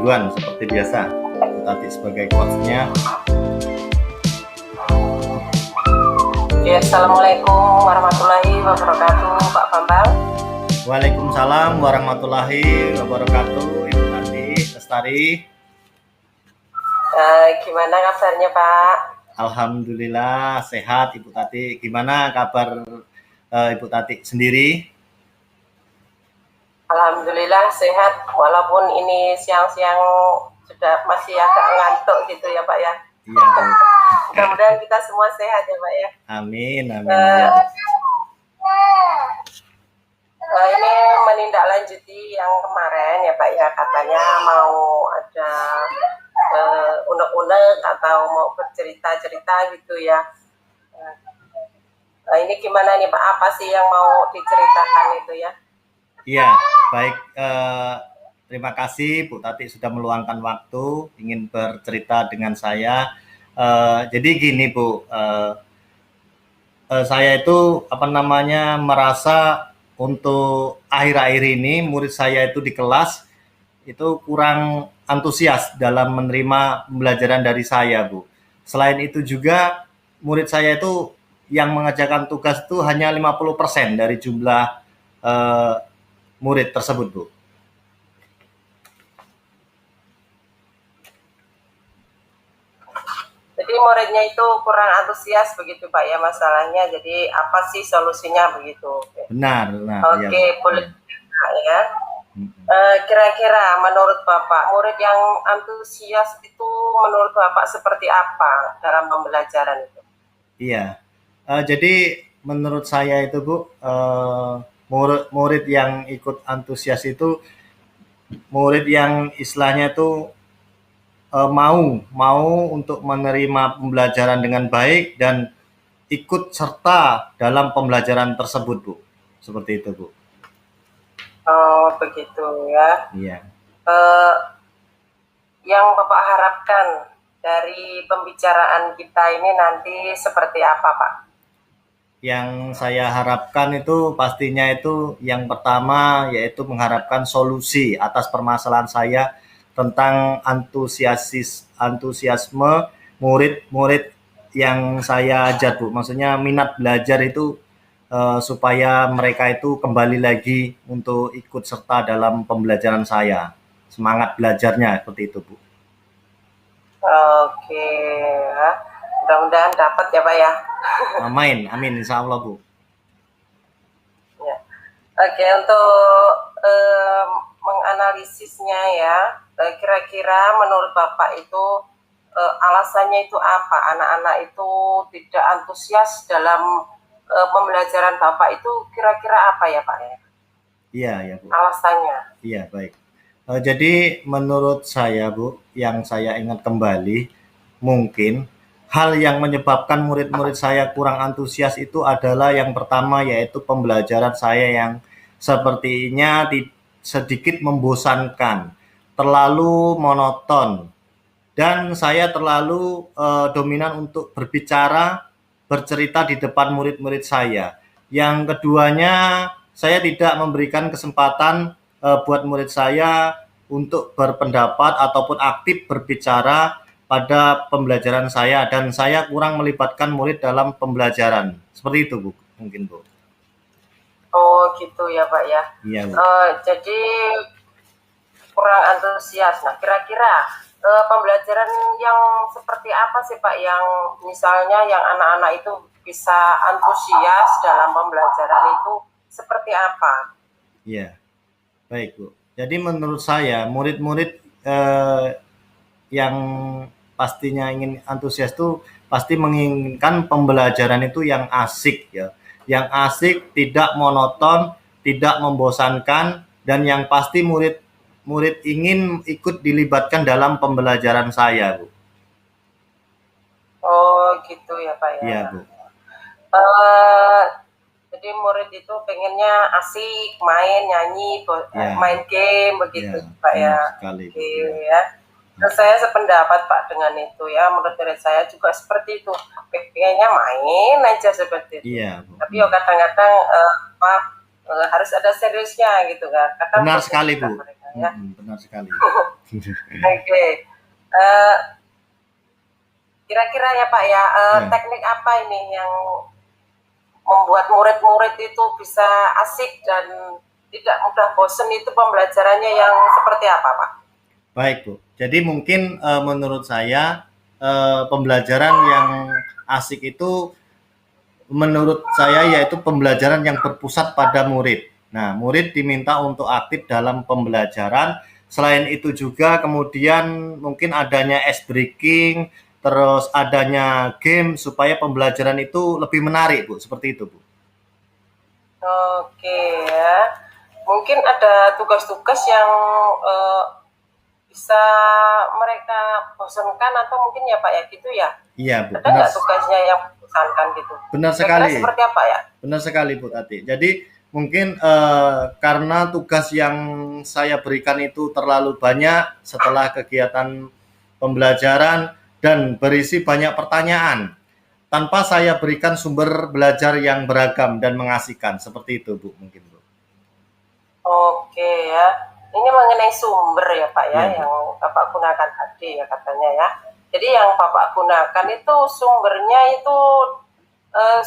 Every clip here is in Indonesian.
duluan seperti biasa. Ibu Tati sebagai coach-nya. Ya, Assalamualaikum warahmatullahi wabarakatuh, Pak Bambang. Waalaikumsalam warahmatullahi wabarakatuh, Ibu Tati Lestari. Gimana kabarnya, Pak? Alhamdulillah sehat, Ibu Tati. Gimana kabar Ibu Tati sendiri? Alhamdulillah sehat, walaupun ini siang-siang sudah masih agak ngantuk gitu ya, Pak ya. Iya, Bu. Mudah-mudahan kita semua sehat ya, Pak ya. Amin, amin. Ini menindaklanjuti yang kemarin ya, Pak ya, katanya mau ada unek-unek atau mau bercerita-cerita gitu ya. Ini gimana nih, Pak? Apa sih yang mau diceritakan itu ya? Iya, baik. Terima kasih Bu Tati sudah meluangkan waktu ingin bercerita dengan saya. Jadi gini Bu, saya itu merasa untuk akhir-akhir ini murid saya itu di kelas itu kurang antusias dalam menerima pembelajaran dari saya, Bu. Selain itu juga murid saya itu yang mengerjakan tugas itu hanya 50% dari jumlah murid tersebut, Bu. Jadi muridnya itu kurang antusias begitu Pak ya masalahnya. Jadi apa sih solusinya begitu? Benar. Oke, ya, boleh ya. Kira-kira menurut Bapak murid yang antusias itu menurut Bapak seperti apa dalam pembelajaran itu? Iya. Jadi menurut saya itu Bu, murid yang ikut antusias itu murid yang istilahnya itu mau untuk menerima pembelajaran dengan baik dan ikut serta dalam pembelajaran tersebut, Bu. Seperti itu, Bu. Oh, begitu ya. Iya. Yang Bapak harapkan dari pembicaraan kita ini nanti seperti apa, Pak? Yang saya harapkan itu pastinya itu yang pertama yaitu mengharapkan solusi atas permasalahan saya tentang antusiasme murid-murid yang saya ajar, Bu. Maksudnya minat belajar itu supaya mereka itu kembali lagi untuk ikut serta dalam pembelajaran saya. Semangat belajarnya seperti itu, Bu. Oke, ya. Mudah-mudahan dapat ya, Pak ya. Amin, insya Allah, Bu. Ya. Oke, untuk menganalisisnya ya, kira-kira menurut Bapak itu alasannya itu apa? Anak-anak itu tidak antusias dalam pembelajaran Bapak itu kira-kira apa ya, Pak ya? Iya, Bu. Alasannya. Iya, baik. Jadi menurut saya, Bu, yang saya ingat kembali, mungkin hal yang menyebabkan murid-murid saya kurang antusias itu adalah yang pertama yaitu pembelajaran saya yang sepertinya sedikit membosankan, terlalu monoton, dan saya terlalu dominan untuk bercerita di depan murid-murid saya. Yang keduanya, saya tidak memberikan kesempatan buat murid saya untuk berpendapat ataupun aktif berbicara pada pembelajaran saya, dan saya kurang melibatkan murid dalam pembelajaran. Seperti itu, Bu. Mungkin, Bu. Oh, gitu ya, Pak ya. Iya, Bu. Jadi kurang antusias. Nah, kira-kira pembelajaran yang seperti apa sih, Pak, yang misalnya yang anak-anak itu bisa antusias dalam pembelajaran itu seperti apa? Iya. Baik, Bu. Jadi menurut saya murid-murid yang pastinya ingin antusias itu pasti menginginkan pembelajaran itu yang asik ya. Yang asik, tidak monoton, tidak membosankan, dan yang pasti murid ingin ikut dilibatkan dalam pembelajaran saya, Bu. Oh, gitu ya, Pak ya. Iya, Bu. Jadi murid itu pengennya asik, main, nyanyi, main game begitu, Pak ya. Sekali, Oke ya. Terus saya sependapat Pak dengan itu ya. Menurut saya juga seperti itu. Pengennya main aja seperti itu. Iya, Bu. Tapi kadang-kadang harus ada seriusnya gitu kan. Kadang Benar bosan sekali, juga Bu. mereka ya. Benar sekali. Oke. Eh, Kira-kira ya Pak ya, Ya. teknik apa ini yang membuat murid-murid itu bisa asik dan tidak mudah bosan itu pembelajarannya yang seperti apa Pak? Baik, Bu. Jadi mungkin menurut saya pembelajaran yang asik itu menurut saya yaitu pembelajaran yang berpusat pada murid. Nah, murid diminta untuk aktif dalam pembelajaran. Selain itu juga kemudian mungkin adanya ice breaking, terus adanya game supaya pembelajaran itu lebih menarik, Bu. Seperti itu, Bu. Oke ya. Mungkin ada tugas-tugas yang bisa mereka bosankan atau mungkin ya Pak ya gitu ya. Iya, Bu. Ada nggak tugasnya yang membosankan gitu? Benar Kira-kira sekali. seperti apa ya? Benar sekali, Bu Tati. Jadi mungkin karena tugas yang saya berikan itu terlalu banyak setelah kegiatan pembelajaran dan berisi banyak pertanyaan, tanpa saya berikan sumber belajar yang beragam dan mengasihkan. Seperti itu, Bu, mungkin, Bu. Oke ya. Ini mengenai sumber ya Pak ya, Iya, Bu. yang Bapak gunakan tadi ya katanya ya. Jadi yang Bapak gunakan itu sumbernya itu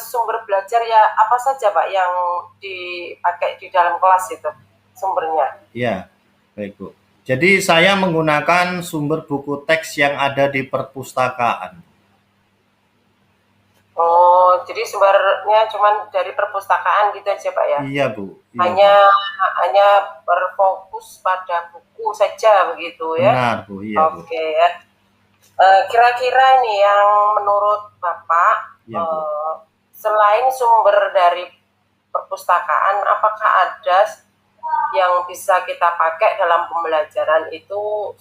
sumber belajar ya apa saja Pak yang dipakai di dalam kelas itu sumbernya? Iya, baik, Bu. Jadi saya menggunakan sumber buku teks yang ada di perpustakaan. Oh, jadi sumbernya cuma dari perpustakaan gitu aja Pak ya? Iya, Bu. Iya, Bu. Hanya berfokus pada buku saja begitu ya? Benar, Bu. Iya, Bu. Oke ya. Kira-kira nih yang menurut Bapak, Iya, Bu. selain sumber dari perpustakaan, apakah ada yang bisa kita pakai dalam pembelajaran itu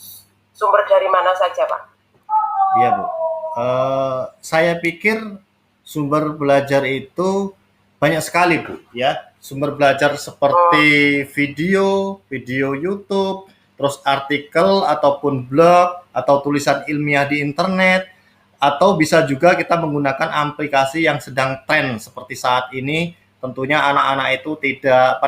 sumber dari mana saja Pak? Iya, Bu. Saya pikir sumber belajar itu banyak sekali, Bu, ya. Sumber belajar seperti video YouTube, terus artikel ataupun blog atau tulisan ilmiah di internet, atau bisa juga kita menggunakan aplikasi yang sedang tren seperti saat ini. Tentunya anak-anak itu tidak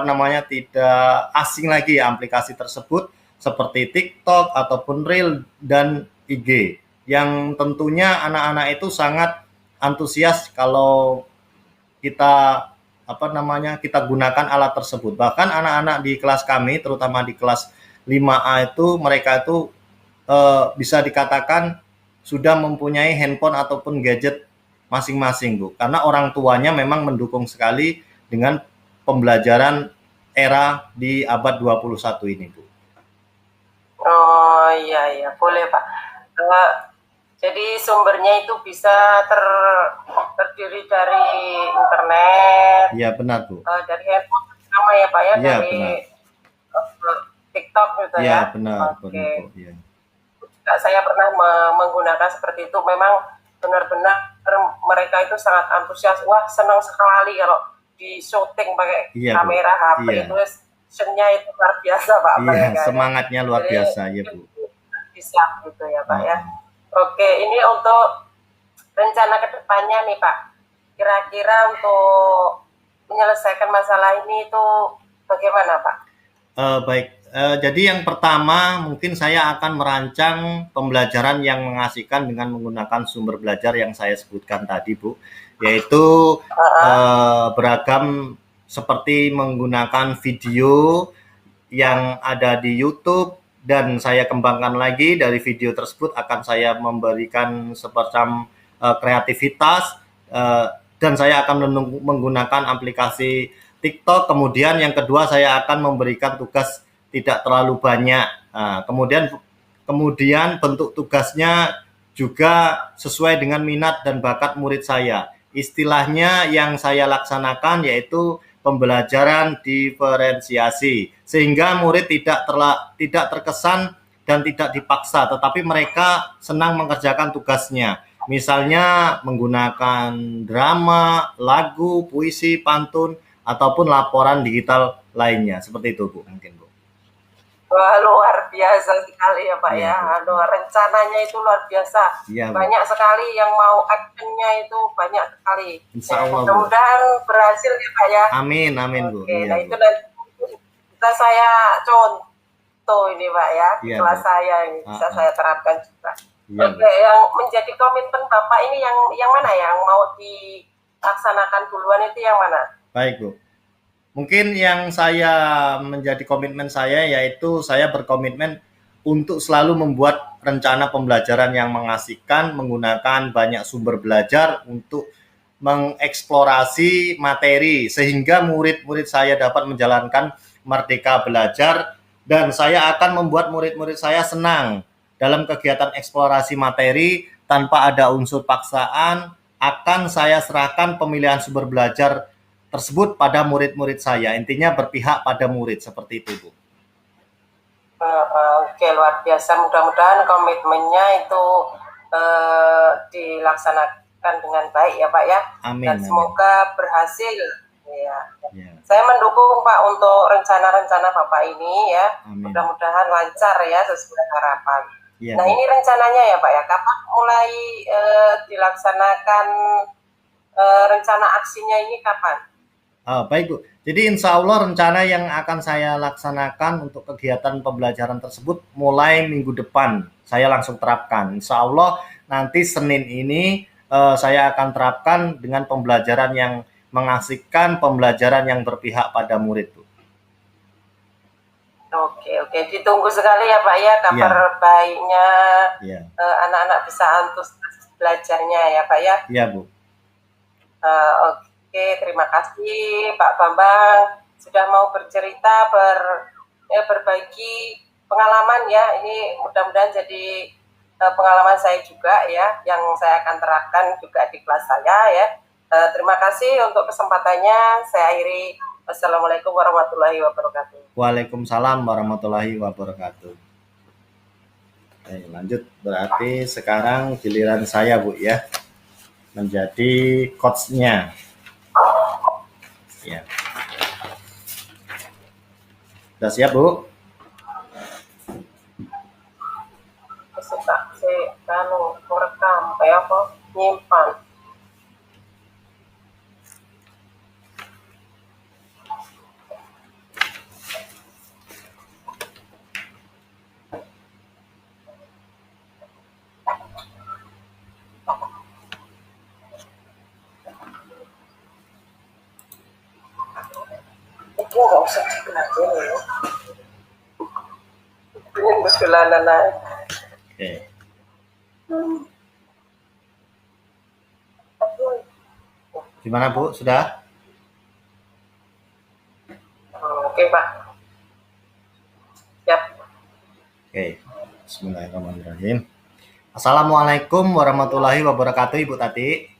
asing lagi ya aplikasi tersebut seperti TikTok ataupun Reel dan IG yang tentunya anak-anak itu sangat antusias kalau kita kita gunakan alat tersebut. Bahkan anak-anak di kelas kami terutama di kelas 5A itu mereka itu bisa dikatakan sudah mempunyai handphone ataupun gadget masing-masing, Bu. Karena orang tuanya memang mendukung sekali dengan pembelajaran era di abad 21 ini, Bu. Oh iya, boleh Pak. Jadi sumbernya itu bisa terdiri dari internet, Iya, benar, Bu. dari handphone sama ya Pak ya, Iya, dari benar. TikTok gitu Iya, ya. benar, Oke. benar, Bu. Iya. Saya pernah menggunakan seperti itu. Memang benar-benar mereka itu sangat antusias. Wah, senang sekali kalau di syuting pakai Iya, Bu. kamera HP Iya. itu sennya itu luar biasa Pak. Iya, mereka ya. semangatnya luar Jadi, biasa, ya, Bu. bisa gitu ya Pak ya. Oke, ini untuk rencana kedepannya nih Pak. Kira-kira untuk menyelesaikan masalah ini itu bagaimana Pak? Baik, jadi yang pertama mungkin saya akan merancang pembelajaran yang mengasihkan dengan menggunakan sumber belajar yang saya sebutkan tadi, Bu, yaitu beragam seperti menggunakan video yang ada di YouTube dan saya kembangkan lagi dari video tersebut akan saya memberikan semacam kreativitas dan saya akan menggunakan aplikasi TikTok. Kemudian yang kedua saya akan memberikan tugas tidak terlalu banyak. Kemudian bentuk tugasnya juga sesuai dengan minat dan bakat murid saya. Istilahnya yang saya laksanakan yaitu pembelajaran diferensiasi, sehingga murid tidak terkesan dan tidak dipaksa, tetapi mereka senang mengerjakan tugasnya. Misalnya menggunakan drama, lagu, puisi, pantun, ataupun laporan digital lainnya. Seperti itu, Bu, mungkin, Bu. Wah, luar biasa sekali ya Pak Iya ya. Bu. Rencananya itu luar biasa. Iya Bu. Banyak sekali yang mau actionnya itu banyak sekali. Insya Ya, Allah Bu. mudah-mudahan berhasil ya Pak ya. Amin amin Bu. Oke, Iya nah Bu. itu nanti bisa saya contoh ini Pak ya di Iya Bu. kelas saya ini Ah, bisa ah. saya terapkan juga. Iya Bu. Oke, yang menjadi komitmen Bapak ini yang mana yang mau dilaksanakan duluan itu yang mana? Baik Bu. Mungkin yang saya menjadi komitmen saya yaitu saya berkomitmen untuk selalu membuat rencana pembelajaran yang mengasihkan, menggunakan banyak sumber belajar untuk mengeksplorasi materi sehingga murid-murid saya dapat menjalankan merdeka belajar dan saya akan membuat murid-murid saya senang dalam kegiatan eksplorasi materi tanpa ada unsur paksaan. Akan saya serahkan pemilihan sumber belajar tersebut pada murid-murid saya. Intinya berpihak pada murid seperti itu, Bu. Oke, luar biasa. Mudah-mudahan komitmennya itu dilaksanakan dengan baik ya Pak ya. Amin. Dan semoga berhasil. Ya. Ya. Saya mendukung Pak untuk rencana-rencana Bapak ini ya. Amin. Mudah-mudahan lancar ya sesuai harapan. Ya, nah Bu. ini rencananya ya Pak ya. Kapan mulai dilaksanakan rencana aksinya ini kapan? Baik Bu, jadi insya Allah rencana yang akan saya laksanakan untuk kegiatan pembelajaran tersebut mulai minggu depan saya langsung terapkan. Insya Allah nanti Senin ini saya akan terapkan dengan pembelajaran yang mengasihkan, pembelajaran yang berpihak pada murid Bu. Oke, ditunggu sekali ya Pak ya kabar baiknya Ya. Anak-anak bisa antusias belajarnya ya Pak ya. Iya Bu. Oke, terima kasih Pak Bambang sudah mau bercerita, berbagi pengalaman ya. Ini mudah-mudahan jadi pengalaman saya juga ya, yang saya akan terapkan juga di kelas saya ya. Terima kasih untuk kesempatannya. Saya akhiri. Wassalamualaikum warahmatullahi wabarakatuh. Waalaikumsalam warahmatullahi wabarakatuh. Oke, lanjut. Berarti sekarang giliran saya Bu ya, menjadi coach-nya. Ya. Sudah siap Bu? Saya merekam kayak apa? Nyimpan. Itu nggak usah dikelarin ya. Ini bersulanan aja. Oke. Gimana Bu? Sudah? Oke Pak. Siap. Oke. Bismillahirrahmanirrahim. Assalamualaikum warahmatullahi wabarakatuh Ibu Tati.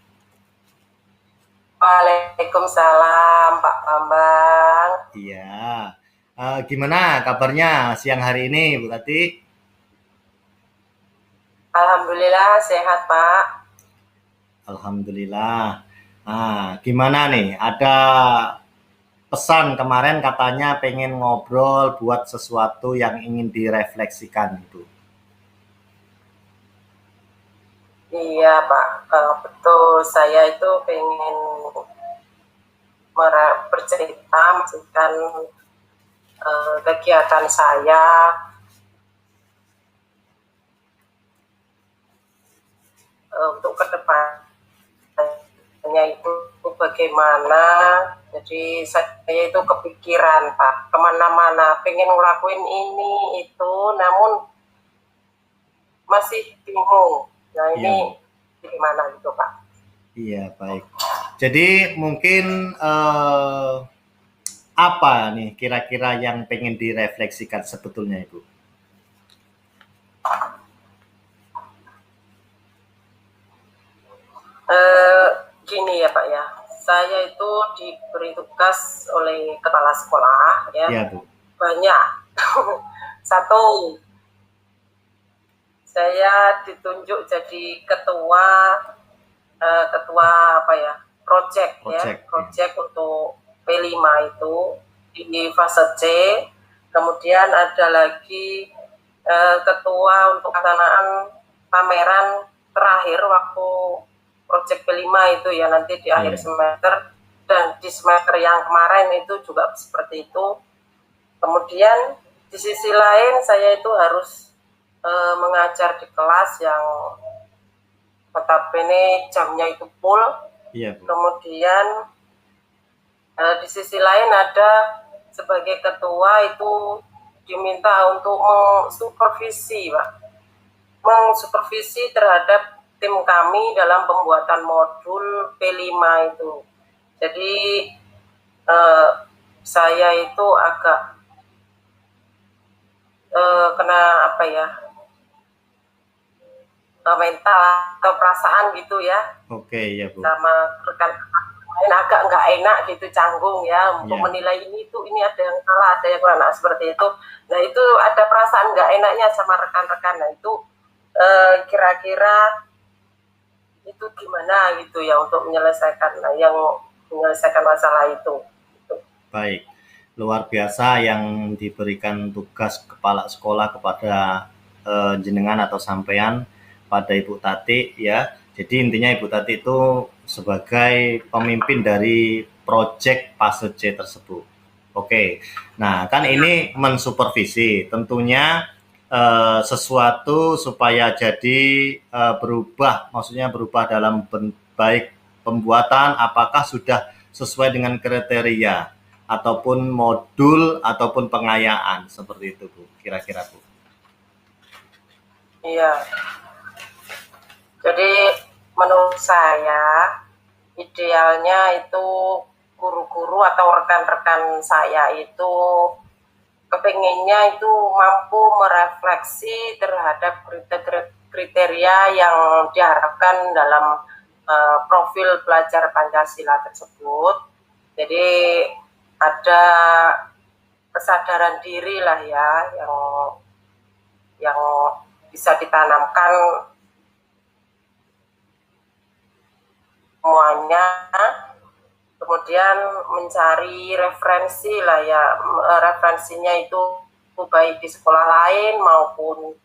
Waalaikumsalam Pak Bambang. Iya. Gimana kabarnya siang hari ini Bu Tati? Alhamdulillah sehat Pak. Alhamdulillah. Gimana nih? Ada pesan kemarin katanya pengen ngobrol buat sesuatu yang ingin direfleksikan itu. Iya Pak, betul. Saya itu pengen bercerita, menceritakan kegiatan saya untuk ke depannya itu bagaimana. Jadi saya itu kepikiran Pak, kemana-mana pengen ngelakuin ini itu, namun masih bingung. Nah ini gimana gitu Pak? Iya baik. Jadi mungkin apa nih kira-kira yang pengen direfleksikan sebetulnya Ibu? Gini ya Pak ya, saya itu diberi tugas oleh kepala sekolah ya, Bu. Banyak. Satu, saya ditunjuk jadi ketua apa ya, project ya, project untuk P5 itu di fase C. Kemudian ada lagi ketua untuk pelaksanaan pameran terakhir waktu proyek kelima itu ya, nanti di akhir semester, dan di semester yang kemarin itu juga seperti itu. Kemudian di sisi lain saya itu harus mengajar di kelas yang notabene jamnya itu full. Iya, Bu. Kemudian di sisi lain ada sebagai ketua itu diminta untuk mengsupervisi, Pak. Mengsupervisi terhadap tim kami dalam pembuatan modul P5 itu. Jadi saya itu agak kena apa ya, mental atau perasaan gitu ya. Oke, ya Bu. Sama rekan lain agak nggak enak gitu, canggung ya untuk Ya. menilai ini ada yang salah, ada yang kurang, nah seperti itu. Nah itu ada perasaan nggak enaknya sama rekan-rekan. Nah itu kira-kira itu gimana gitu ya untuk menyelesaikan masalah itu. Baik, luar biasa yang diberikan tugas kepala sekolah kepada jenengan atau sampean pada Ibu Tati ya. Jadi intinya Ibu Tati itu sebagai pemimpin dari proyek fase C tersebut. Oke, nah kan ini mensupervisi, tentunya sesuatu supaya jadi berubah, maksudnya berubah dalam baik pembuatan, apakah sudah sesuai dengan kriteria ataupun modul ataupun pengayaan seperti itu Bu, kira-kira Bu. Iya. Jadi menurut saya idealnya itu guru-guru atau rekan-rekan saya itu kepengennya itu mampu merefleksi terhadap kriteria yang diharapkan dalam profil pelajar Pancasila tersebut. Jadi ada kesadaran diri lah ya yang bisa ditanamkan semuanya. Kemudian mencari referensi lah ya, referensinya itu baik di sekolah lain maupun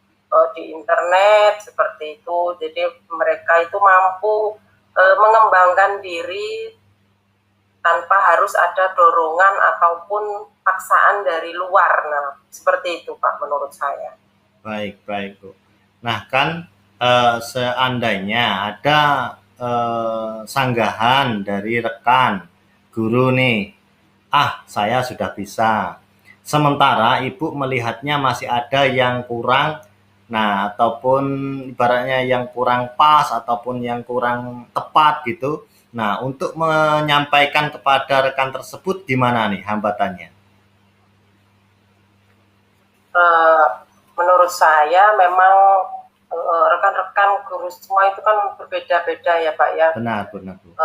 di internet seperti itu. Jadi mereka itu mampu mengembangkan diri tanpa harus ada dorongan ataupun paksaan dari luar. Nah, seperti itu Pak menurut saya. Baik, baik Bu. Nah kan seandainya ada sanggahan dari rekan guru nih, saya sudah bisa. Sementara ibu melihatnya masih ada yang kurang, nah ataupun ibaratnya yang kurang pas ataupun yang kurang tepat gitu. Nah untuk menyampaikan kepada rekan tersebut gimana nih hambatannya? Menurut saya memang rekan-rekan guru semua itu kan berbeda-beda ya Pak ya. Benar, benar Bu.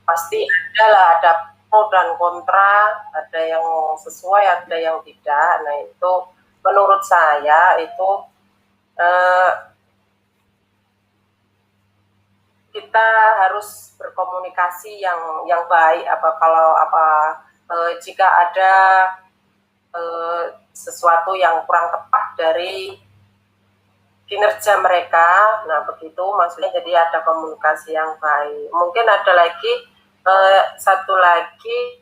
Pasti ada pro dan kontra, ada yang sesuai, ada yang tidak. Nah itu menurut saya itu kita harus berkomunikasi yang baik. Jika ada sesuatu yang kurang tepat dari kinerja mereka, nah begitu maksudnya, jadi ada komunikasi yang baik. Mungkin ada lagi satu lagi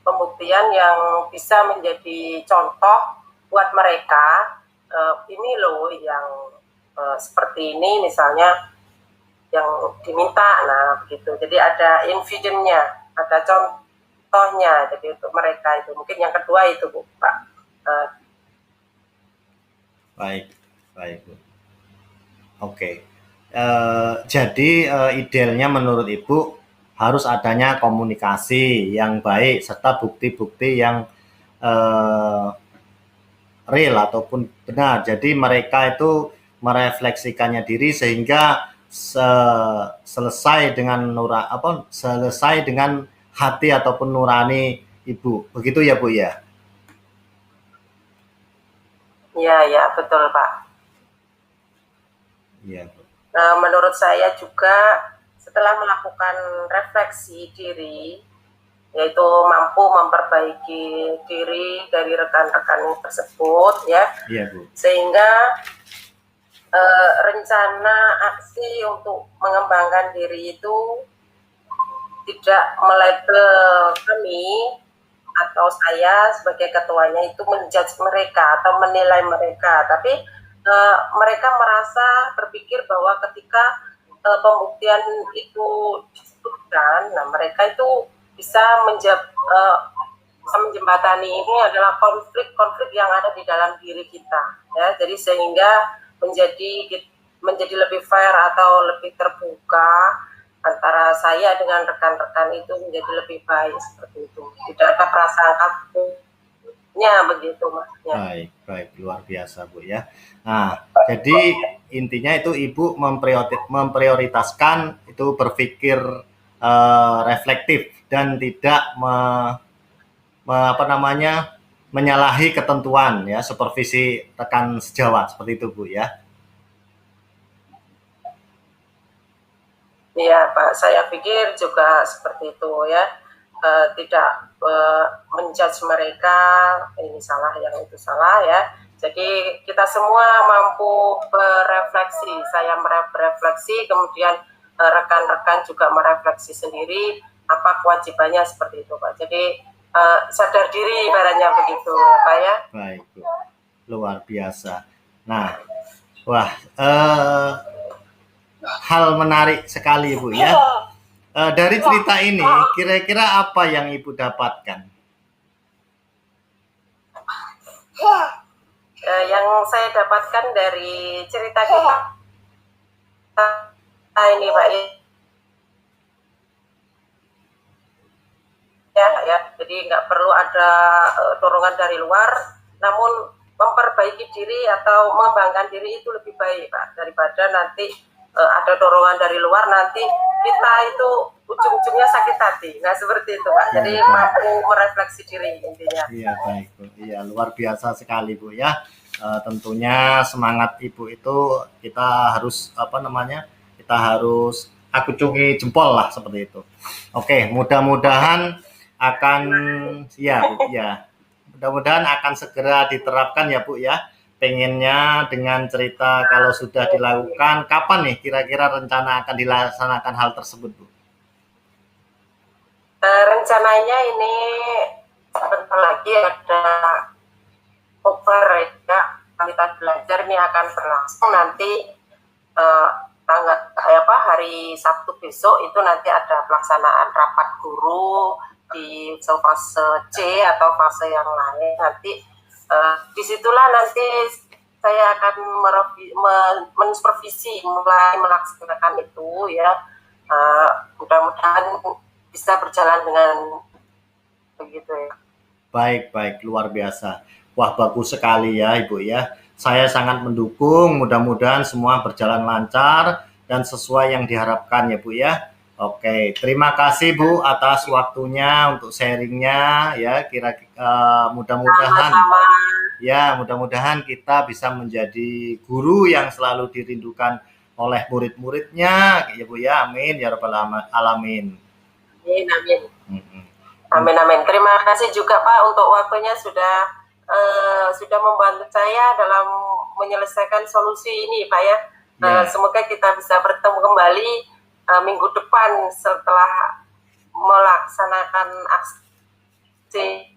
pembuktian yang bisa menjadi contoh buat mereka. Ini loh yang seperti ini misalnya yang diminta, nah begitu. Jadi ada evidence-nya, ada contohnya. Jadi untuk mereka itu mungkin yang kedua itu Bu Pak. Baik, baik Bu. Oke. Jadi idealnya menurut Ibu harus adanya komunikasi yang baik serta bukti-bukti yang real ataupun benar. Jadi mereka itu merefleksikannya diri sehingga selesai dengan hati ataupun nurani Ibu. Begitu ya Bu ya? Iya, betul Pak. Iya. Menurut saya juga setelah melakukan refleksi diri yaitu mampu memperbaiki diri dari rekan-rekan tersebut ya. Iya Bu. Sehingga rencana aksi untuk mengembangkan diri itu tidak melabel kami atau saya sebagai ketuanya itu menjudge mereka atau menilai mereka, tapi mereka merasa berpikir bahwa ketika pembuktian itu disebutkan, nah mereka itu bisa menjembatani ini adalah konflik-konflik yang ada di dalam diri kita, ya. Jadi sehingga menjadi lebih fair atau lebih terbuka antara saya dengan rekan-rekan itu menjadi lebih baik seperti itu. Tidak ada perasaan takutnya begitu maksudnya. Baik, luar biasa Bu ya. Nah, jadi intinya itu Ibu memprioritaskan itu berpikir reflektif dan tidak menyalahi ketentuan ya, supervisi rekan sejawat seperti itu Bu ya. Iya Pak, saya pikir juga seperti itu ya. Tidak menjudge mereka ini salah, yang itu salah ya. Jadi kita semua mampu berefleksi. Saya berefleksi, kemudian rekan-rekan juga merefleksi sendiri apa kewajibannya seperti itu Pak. Jadi sadar diri ibaratnya begitu Pak ya. Baik Bu, luar biasa. Nah, wah hal menarik sekali Bu ya. Dari cerita ini kira-kira apa yang Ibu dapatkan? Yang saya dapatkan dari cerita kita ini Pak ya, jadi nggak perlu ada dorongan dari luar, namun memperbaiki diri atau mengembangkan diri itu lebih baik Pak, daripada nanti ada dorongan dari luar, nanti kita itu ujung-ujungnya sakit hati. Nah seperti itu Pak, jadi mampu merefleksi diri intinya. Iya baik Bu, iya luar biasa sekali Bu ya. Tentunya semangat Ibu itu kita harus kita harus acungi jempol lah seperti itu. Oke, mudah-mudahan akan ya Bu ya, mudah-mudahan akan segera diterapkan ya Bu ya. Pengennya dengan cerita kalau sudah dilakukan, kapan nih kira-kira rencana akan dilaksanakan hal tersebut Bu? Rencananya ini sebentar lagi ada over ya, kualitas belajar ini akan berlangsung nanti hari Sabtu besok itu nanti ada pelaksanaan rapat guru di fase C atau fase yang lain. Nanti disitulah nanti saya akan mensupervisi mulai melaksanakan itu ya. Mudah-mudahan bisa berjalan dengan begitu ya. Baik, luar biasa. Wah, bagus sekali ya Ibu ya. Saya sangat mendukung, mudah-mudahan semua berjalan lancar dan sesuai yang diharapkan ya Bu ya. Oke, terima kasih Bu atas waktunya untuk sharingnya ya. Mudah-mudahan kita bisa menjadi guru yang selalu dirindukan oleh murid-muridnya ya Bu ya. Amin ya rabbal alamin. Amin. Terima kasih juga Pak untuk waktunya sudah membantu saya dalam menyelesaikan solusi ini Pak ya. Semoga kita bisa bertemu kembali minggu depan setelah melaksanakan aksi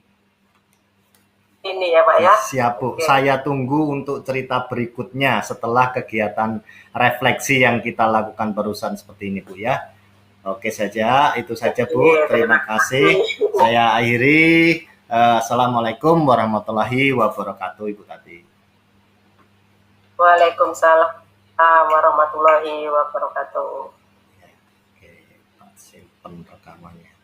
ini ya Pak ya. Siap Bu, saya tunggu untuk cerita berikutnya setelah kegiatan refleksi yang kita lakukan barusan seperti ini Bu ya. Oke saja, itu saja Bu. Terima kasih. Saya akhiri. Assalamualaikum warahmatullahi wabarakatuh Ibu Tati. Waalaikumsalam warahmatullahi wabarakatuh. Oke, simpen rekamannya.